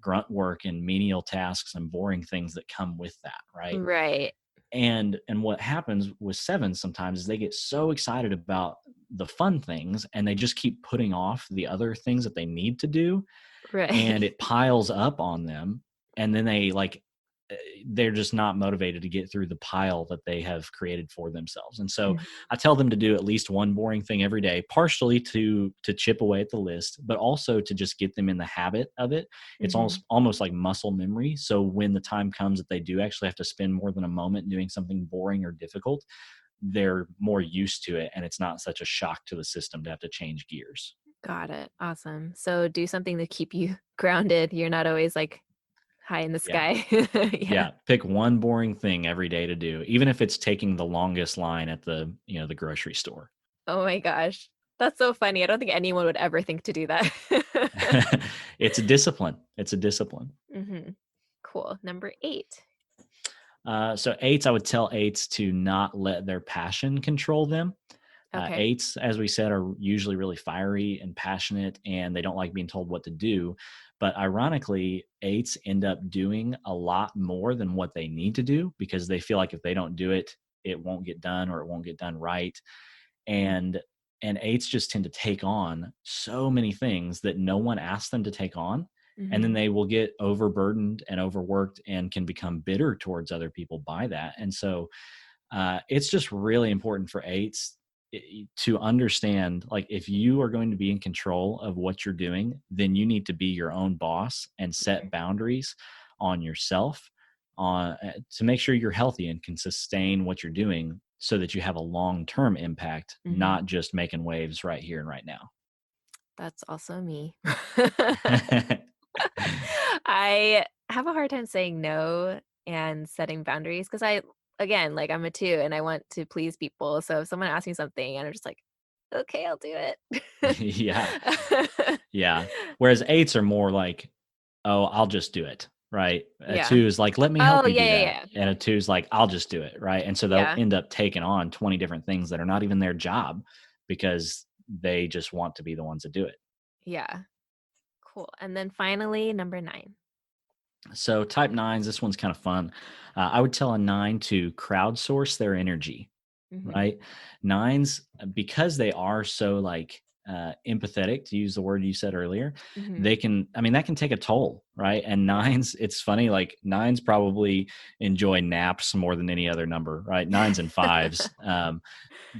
grunt work and menial tasks and boring things that come with that, right? Right. And what happens with sevens sometimes is they get so excited about the fun things and they just keep putting off the other things that they need to do, and Right. it piles up on them, and then uh, they're just not motivated to get through the pile that they have created for themselves. And so Mhm. I tell them to do at least one boring thing every day, partially to chip away at the list, but also to just get them in the habit of it. It's Mhm. almost like muscle memory. So when the time comes that they do actually have to spend more than a moment doing something boring or difficult, they're more used to it, and it's not such a shock to the system to have to change gears. Got it. Awesome. So do something to keep you grounded. You're not always like high in the Yeah. sky. Yeah. Yeah, pick one boring thing every day to do, even if it's taking the longest line at the grocery store. Oh my gosh. That's so funny. I don't think anyone would ever think to do that. It's a discipline. It's a discipline. Hmm. Cool. Number 8. So eights, I would tell eights to not let their passion control them. Okay. Eights, as we said, are usually really fiery and passionate, and they don't like being told what to do. But ironically, eights end up doing a lot more than what they need to do because they feel like if they don't do it, it won't get done or it won't get done right. And eights just tend to take on so many things that no one asked them to take on, and then Hmm. they will get overburdened and overworked and can become bitter towards other people by that. And so it's just really important for eights to understand, like, if you are going to be in control of what you're doing, then you need to be your own boss and set boundaries on yourself to make sure you're healthy and can sustain what you're doing so that you have a long-term impact, Hmm. not just making waves right here and right now. That's also me. I have a hard time saying no and setting boundaries because again, like I'm a 2 and I want to please people. So if someone asks me something and I'm just like, okay, I'll do it. Yeah. Yeah. Whereas eights are more like, oh, I'll just do it. Right. A Yeah. two is like, let me Oh, help you yeah, do yeah, that. yeah. And a two is like, I'll just do it. Right. And so they'll Yeah. end up taking on 20 different things that are not even their job because they just want to be the ones that do it. Yeah. Cool. And then finally, number 9. So type nines, this one's kind of fun. I would tell a nine to crowdsource their energy. Mhm. Right? Nines, because they are so like empathetic, to use the word you said earlier, Mhm. they can, I mean, that can take a toll, right? And Yeah. nines, it's funny, like nines probably enjoy naps more than any other number, right? Nines and fives,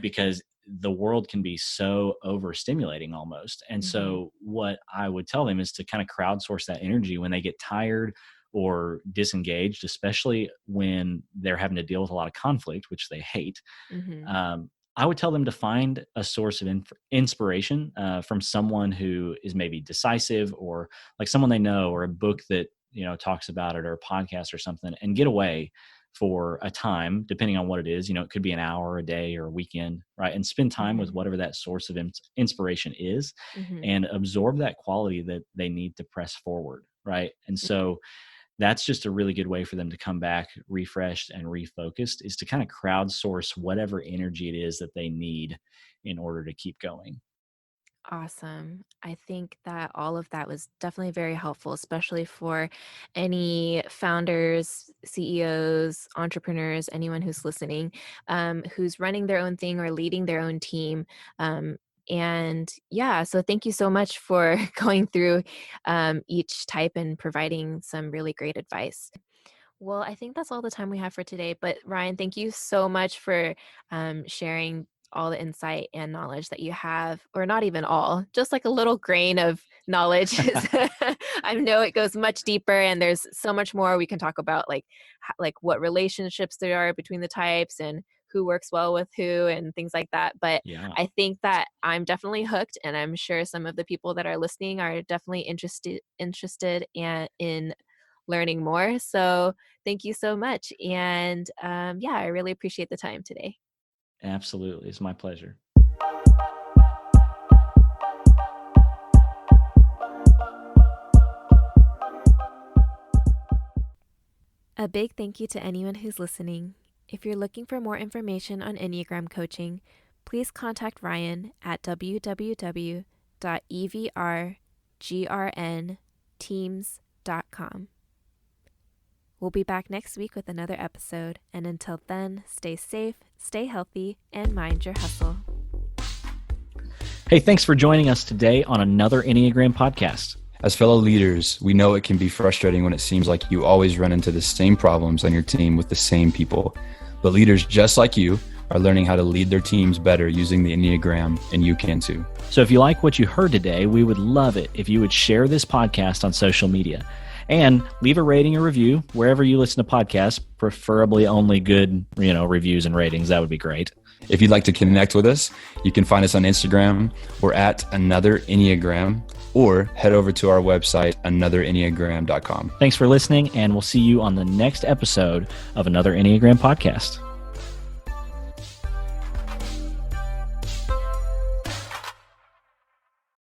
because the world can be so overstimulating almost. And Mhm. so what I would tell them is to kind of crowdsource that energy when they get tired or disengaged, especially when they're having to deal with a lot of conflict, which they hate. Mhm. um, I would tell them to find a source of inspiration from someone who is maybe decisive, or like someone they know, or a book that, talks about it, or a podcast or something, and get away for a time, depending on what it is. It could be an hour, a day, or a weekend, right? And spend time with whatever that source of inspiration is, and absorb that quality that they need to press forward, right? And so that's just a really good way for them to come back refreshed and refocused, is to kind of crowdsource whatever energy it is that they need in order to keep going. Awesome. I think that all of that was definitely very helpful, especially for any founders, CEOs, entrepreneurs, anyone who's listening, who's running their own thing or leading their own team. And yeah, so thank you so much for going through each type and providing some really great advice. Well, I think that's all the time we have for today. But Ryan, thank you so much for sharing all the insight and knowledge that you have, or not even all, just like a little grain of knowledge. I know it goes much deeper, and there's so much more we can talk about, like what relationships there are between the types and who works well with who and things like that. But Yeah. I think that I'm definitely hooked, and I'm sure some of the people that are listening are definitely interested in learning more. So thank you so much. And yeah, I really appreciate the time today. Absolutely. It's my pleasure. A big thank you to anyone who's listening. If you're looking for more information on Enneagram coaching, please contact Ryan at www.evergrnteams.com. We'll be back next week with another episode, and until then, stay safe, stay healthy, and mind your hustle. Hey, thanks for joining us today on another Enneagram podcast. As fellow leaders, we know it can be frustrating when it seems like you always run into the same problems on your team with the same people. But leaders just like you are learning how to lead their teams better using the Enneagram, and you can too. So if you like what you heard today, we would love it if you would share this podcast on social media. And leave a rating or review wherever you listen to podcasts, preferably only good, reviews and ratings. That would be great. If you'd like to connect with us, you can find us on Instagram. We're at Another Enneagram, or head over to our website, anotherenneagram.com. Thanks for listening, and we'll see you on the next episode of Another Enneagram podcast.